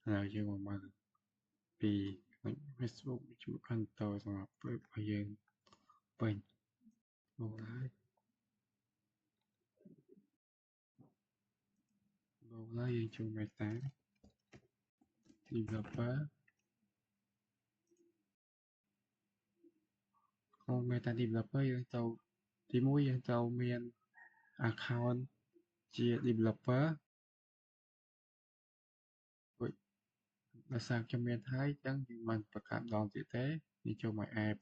là dương mà vì Facebook chụp ăn tôi xong rồi bây giờ bình vô lá dương chung 18 developer còn 18 developer dương tàu thì mỗi dương tàu miền account chia developer vậy là sao cho miền Thái chẳng nhưng mình phải cảm đòn tự tế như cho mọi app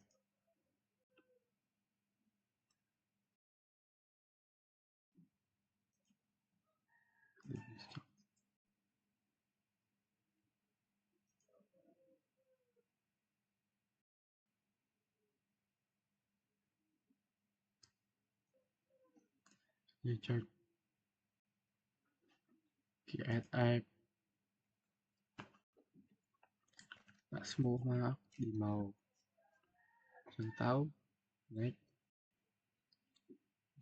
như cho cái app đã smooth mà đi màu chân tấu next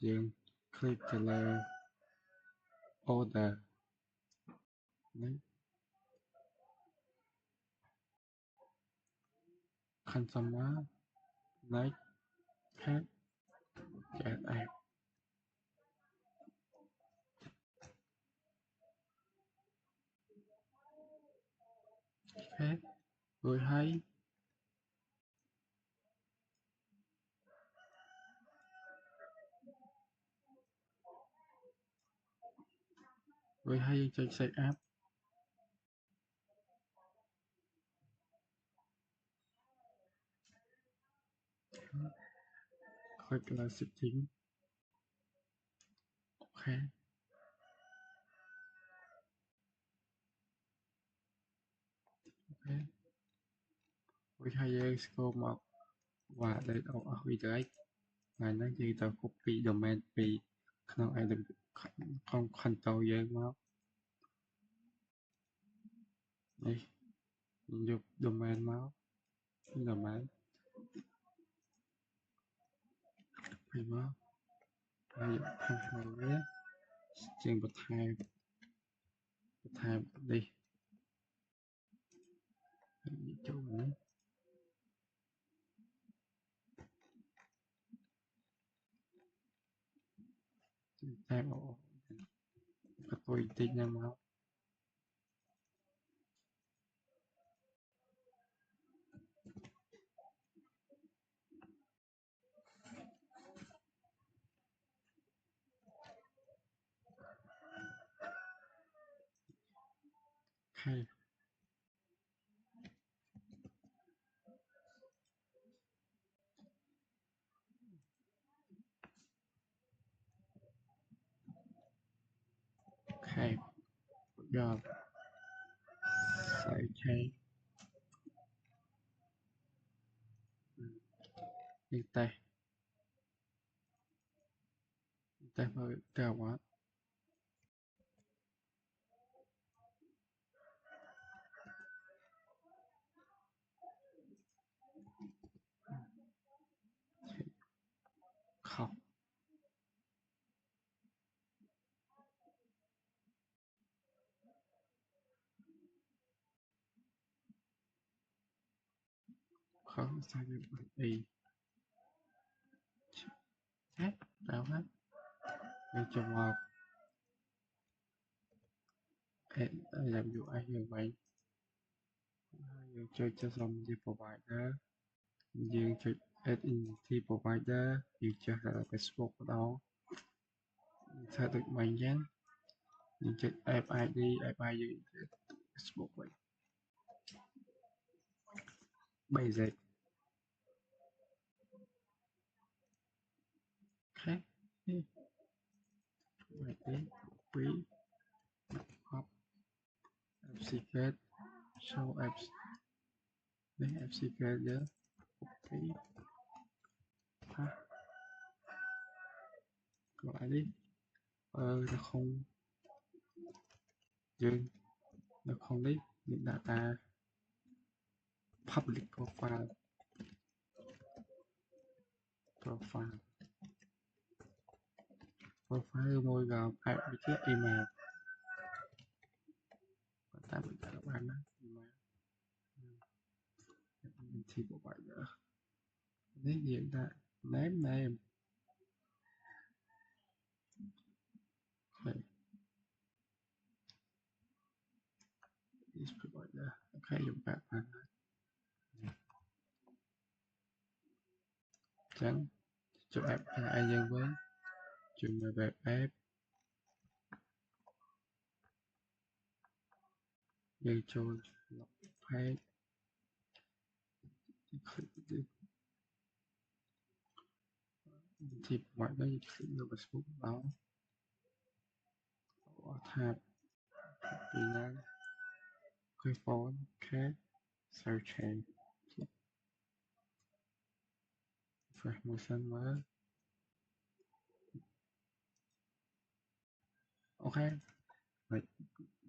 dương click color order next consumer next khác cái app khác rồi hay cho xây app click là setting ok ok rồi hay scroll một và đây đâu ở video ấy này nó chỉ tao copy domain vì không ai được không control dưới nó đây dùng domain máu domain vì máu hay không nhé trên bậc hai đi chỗ này hai bộ các tôi tin nhau máu hay hay do sai hay đi tay hơi cao quá không không sai được đi hết đâu hết đi cho một làm dụ ai như vậy dương chơi cho xong thì provider dương chơi add in thì provider dương chơi là Facebook ở đó sao được mình nhé dương chơi app ID app ID Facebook vậy bây giờ khác vậy đấy quý hop FCK show apps đấy FCK nhớ quý ha gọi đi nó không dương nó không đi những data public profile môi gồm hai chiếc email và tạm biệt các bạn Identity Provider. This hiện tại name. Okay. This provider. Okay, dùng bạn bạn trắng cho app là ai dân với trường về app dân cho lọc page thì mọi cái được Facebook đó tab vì nó cái phone khác search information mới. Okay, like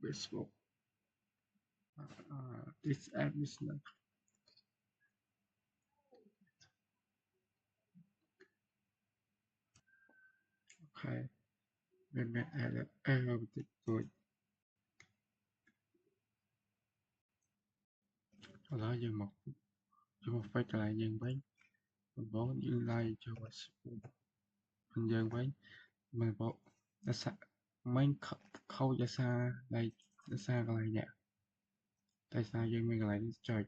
Facebook. This app is not okay. When I add error with it rồi sau đó dừng một file trở lại dừng với mình bố giữ like cho Facebook mình dừng với mình bố đã xa mấy khâu ra xa đây đã xa cái này nè tại sao dân mình lại trời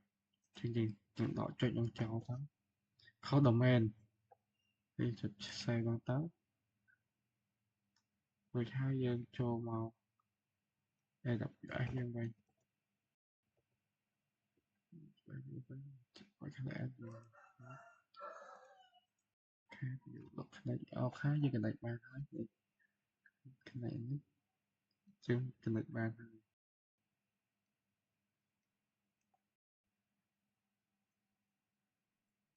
chương trình tự đỏ cho những cháu đó khâu domain đi chụp xe con táo với hai dân cho màu đây đọc ai dân bên phải cái này khá đọc cái này khá như cái này ba nói cái này chứ cái này ba